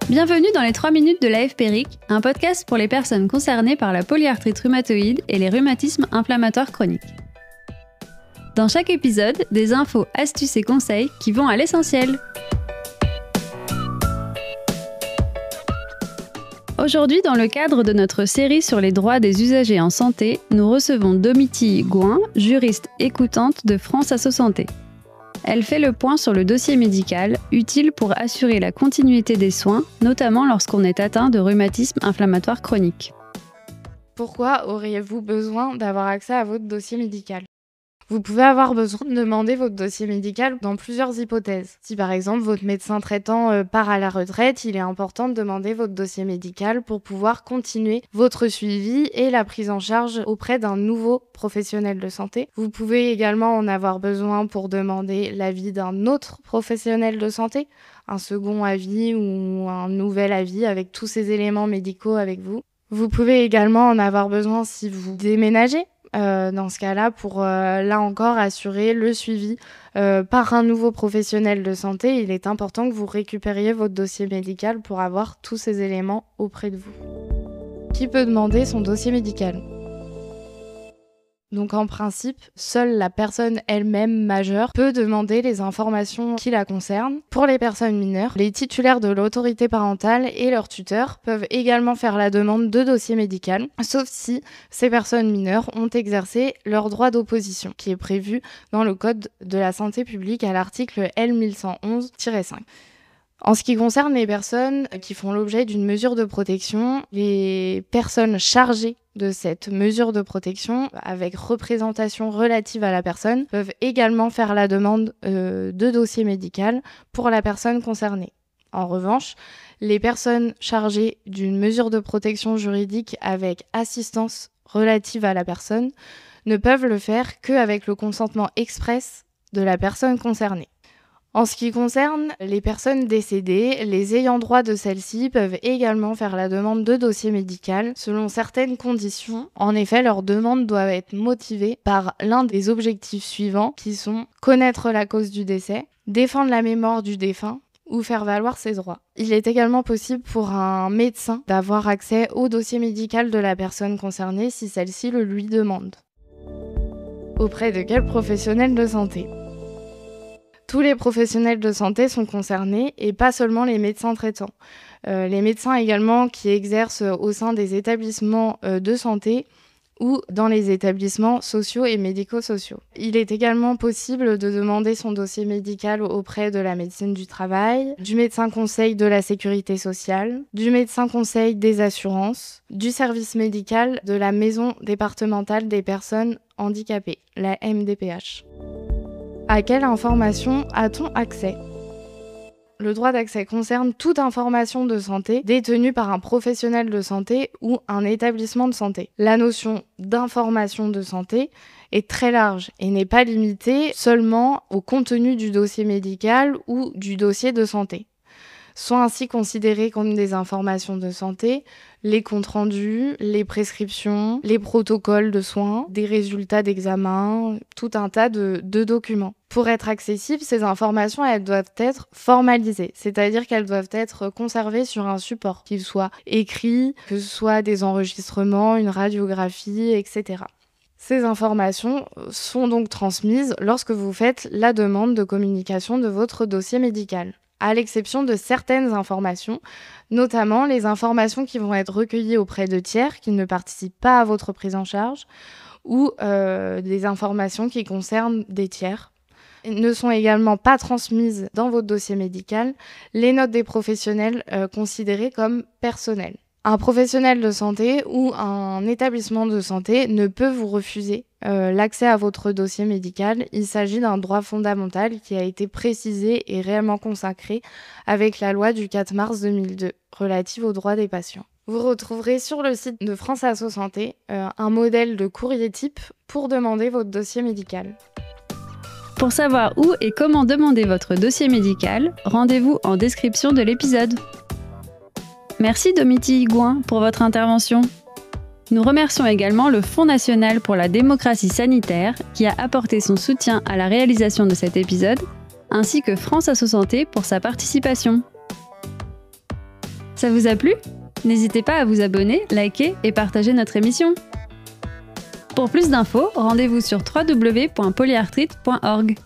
Bienvenue dans les 3 minutes de l'AFPRIC, un podcast pour les personnes concernées par la polyarthrite rhumatoïde et les rhumatismes inflammatoires chroniques. Dans chaque épisode, des infos, astuces et conseils qui vont à l'essentiel. Aujourd'hui, dans le cadre de notre série sur les droits des usagers en santé, nous recevons Domitille Gouin, juriste écoutante de France Asso Santé. Elle fait le point sur le dossier médical, utile pour assurer la continuité des soins, notamment lorsqu'on est atteint de rhumatisme inflammatoire chronique. Pourquoi auriez-vous besoin d'avoir accès à votre dossier médical ? Vous pouvez avoir besoin de demander votre dossier médical dans plusieurs hypothèses. Si par exemple votre médecin traitant part à la retraite, il est important de demander votre dossier médical pour pouvoir continuer votre suivi et la prise en charge auprès d'un nouveau professionnel de santé. Vous pouvez également en avoir besoin pour demander l'avis d'un autre professionnel de santé, un second avis ou un nouvel avis avec tous ces éléments médicaux avec vous. Vous pouvez également en avoir besoin si vous déménagez. Dans ce cas-là, pour là encore assurer le suivi par un nouveau professionnel de santé, il est important que vous récupériez votre dossier médical pour avoir tous ces éléments auprès de vous. Qui peut demander son dossier médical ? Donc en principe, seule la personne elle-même majeure peut demander les informations qui la concernent. Pour les personnes mineures, les titulaires de l'autorité parentale et leurs tuteurs peuvent également faire la demande de dossier médical, sauf si ces personnes mineures ont exercé leur droit d'opposition, qui est prévu dans le Code de la santé publique à l'article L1111-5. En ce qui concerne les personnes qui font l'objet d'une mesure de protection, les personnes chargées de cette mesure de protection, avec représentation relative à la personne, peuvent également faire la demande de dossier médical pour la personne concernée. En revanche, les personnes chargées d'une mesure de protection juridique avec assistance relative à la personne ne peuvent le faire qu'avec le consentement express de la personne concernée. En ce qui concerne les personnes décédées, les ayants droit de celles-ci peuvent également faire la demande de dossier médical selon certaines conditions. En effet, leur demande doit être motivée par l'un des objectifs suivants qui sont connaître la cause du décès, défendre la mémoire du défunt ou faire valoir ses droits. Il est également possible pour un médecin d'avoir accès au dossier médical de la personne concernée si celle-ci le lui demande. Auprès de quel professionnel de santé ? Tous les professionnels de santé sont concernés et pas seulement les médecins traitants. Les médecins également qui exercent au sein des établissements de santé ou dans les établissements sociaux et médico-sociaux. Il est également possible de demander son dossier médical auprès de la médecine du travail, du médecin conseil de la sécurité sociale, du médecin conseil des assurances, du service médical de la maison départementale des personnes handicapées, la MDPH. À quelle information a-t-on accès ? Le droit d'accès concerne toute information de santé détenue par un professionnel de santé ou un établissement de santé. La notion d'information de santé est très large et n'est pas limitée seulement au contenu du dossier médical ou du dossier de santé. Sont ainsi considérées comme des informations de santé les comptes rendus, les prescriptions, les protocoles de soins, des résultats d'examen, tout un tas de documents. Pour être accessibles, ces informations, elles doivent être formalisées, c'est-à-dire qu'elles doivent être conservées sur un support, qu'il soit écrit, que ce soit des enregistrements, une radiographie, etc. Ces informations sont donc transmises lorsque vous faites la demande de communication de votre dossier médical, à l'exception de certaines informations, notamment les informations qui vont être recueillies auprès de tiers qui ne participent pas à votre prise en charge ou des informations qui concernent des tiers. Ne sont également pas transmises dans votre dossier médical les notes des professionnels considérés comme personnelles. Un professionnel de santé ou un établissement de santé ne peut vous refuser l'accès à votre dossier médical. Il s'agit d'un droit fondamental qui a été précisé et réellement consacré avec la loi du 4 mars 2002 relative aux droits des patients. Vous retrouverez sur le site de France Asso Santé un modèle de courrier type pour demander votre dossier médical. Pour savoir où et comment demander votre dossier médical, rendez-vous en description de l'épisode. Merci Domitille Gouin pour votre intervention. Nous remercions également le Fonds national pour la démocratie sanitaire qui a apporté son soutien à la réalisation de cet épisode, ainsi que France Asso Santé pour sa participation. Ça vous a plu? N'hésitez pas à vous abonner, liker et partager notre émission. Pour plus d'infos, rendez-vous sur www.polyarthrite.org.